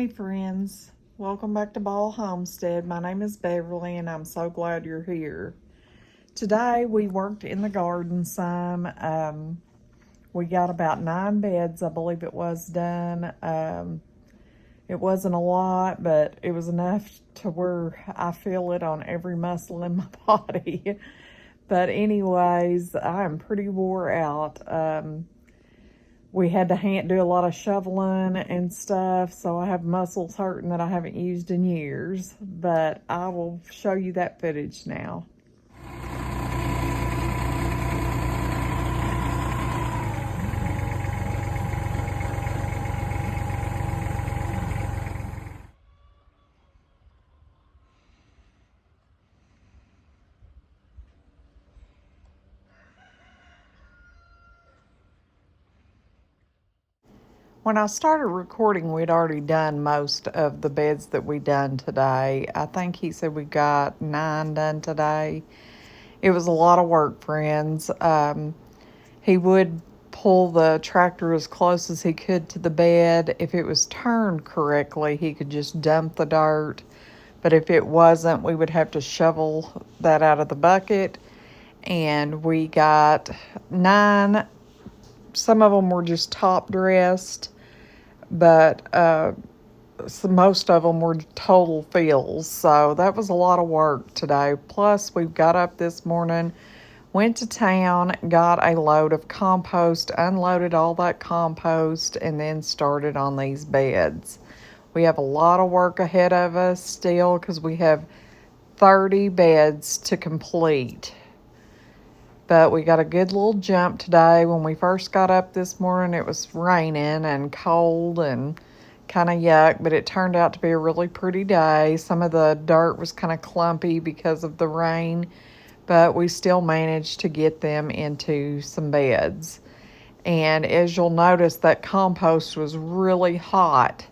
Hey friends, welcome back to Ball Homestead. My name is Beverly and I'm so glad you're here. Today we worked in the garden some. We got about 9 beds, I believe it was done. It wasn't a lot, but it was enough to where I feel it on every muscle in my body. But anyways, I'm pretty wore out. We had to do a lot of shoveling and stuff, so I have muscles hurting that I haven't used in years, but I will show you that footage now. When I started recording, we'd already done most of the beds that we done today. I think he said we got 9 done today. It was a lot of work, friends. He would pull the tractor as close as he could to the bed. If it was turned correctly, he could just dump the dirt. But if it wasn't, we would have to shovel that out of the bucket. And we got 9. Some of them were just top dressed, but most of them were total fills. So that was a lot of work today. Plus, we got up this morning, went to town, got a load of compost, unloaded all that compost, and then started on these beds. We have a lot of work ahead of us still because we have 30 beds to complete. But we got a good little jump today. When we first got up this morning, it was raining and cold and kind of yuck, but it turned out to be a really pretty day. Some of the dirt was kind of clumpy because of the rain, but we still managed to get them into some beds. And as you'll notice, that compost was really hot,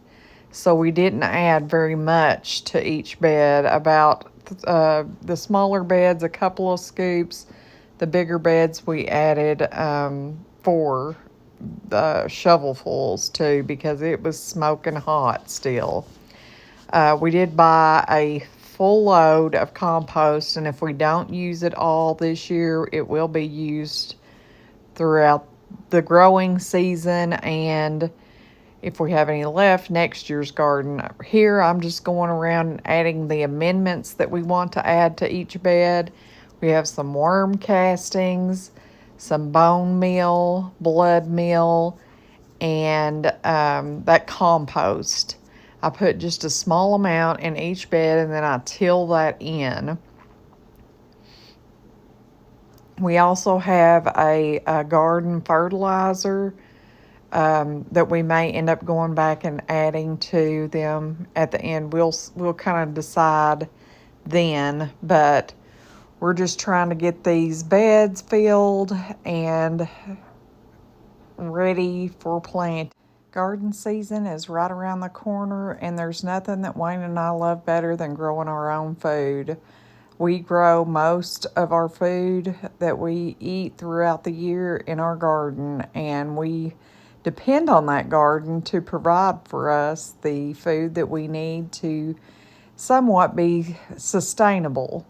so we didn't add very much to each bed. About the smaller beds, a couple of scoops. The bigger beds we added 4 shovelfuls too, because it was smoking hot still. We did buy a full load of compost, and if we don't use it all this year, it will be used throughout the growing season, and if we have any left, next year's garden. Here I'm just going around and adding the amendments that we want to add to each bed. We have some worm castings, some bone meal, blood meal, and that compost. I put just a small amount in each bed, and then I till that in. We also have a garden fertilizer that we may end up going back and adding to them at the end. We'll kind of decide then, but we're just trying to get these beds filled and ready for plant. Garden season is right around the corner, and there's nothing that Wayne and I love better than growing our own food. We grow most of our food that we eat throughout the year in our garden, and we depend on that garden to provide for us the food that we need to somewhat be sustainable.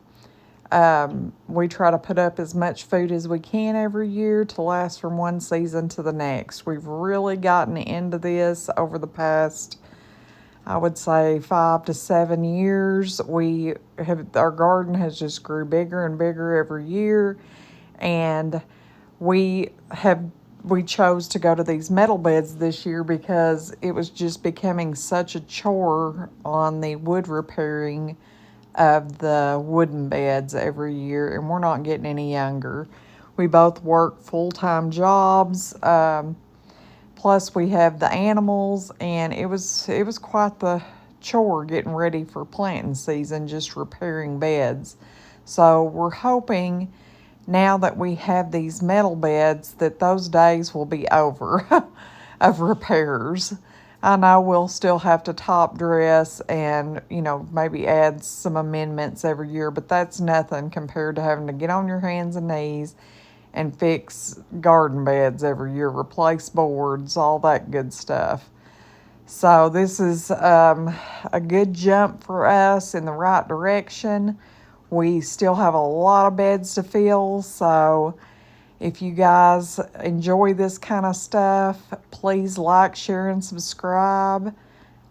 We try to put up as much food as we can every year to last from one season to the next. We've really gotten into this over the past, I would say, 5 to 7 years. Our garden has just grew bigger and bigger every year, and we chose to go to these metal beds this year because it was just becoming such a chore on the wood repairing of the wooden beds every year, and we're not getting any younger. We both work full-time jobs, plus we have the animals, and it was quite the chore getting ready for planting season, just repairing beds. So we're hoping now that we have these metal beds that those days will be over of repairs. I know we'll still have to top dress and, maybe add some amendments every year, but that's nothing compared to having to get on your hands and knees and fix garden beds every year, replace boards, all that good stuff. So this is a good jump for us in the right direction. We still have a lot of beds to fill, so if you guys enjoy this kind of stuff, please like, share, and subscribe.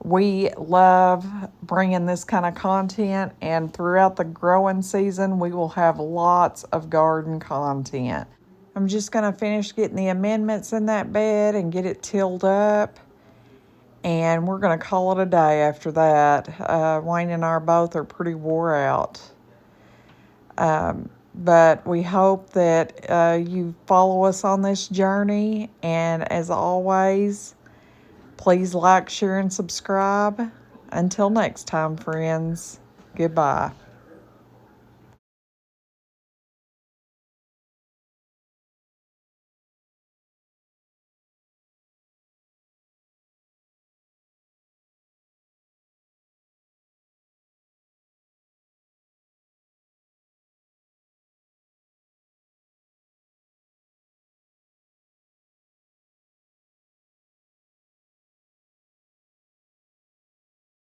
We love bringing this kind of content, and throughout the growing season, we will have lots of garden content. I'm just going to finish getting the amendments in that bed and get it tilled up, and we're going to call it a day after that. Wayne and I both are pretty wore out. But we hope that you follow us on this journey, and as always, please like, share, and subscribe. Until next time, friends, goodbye.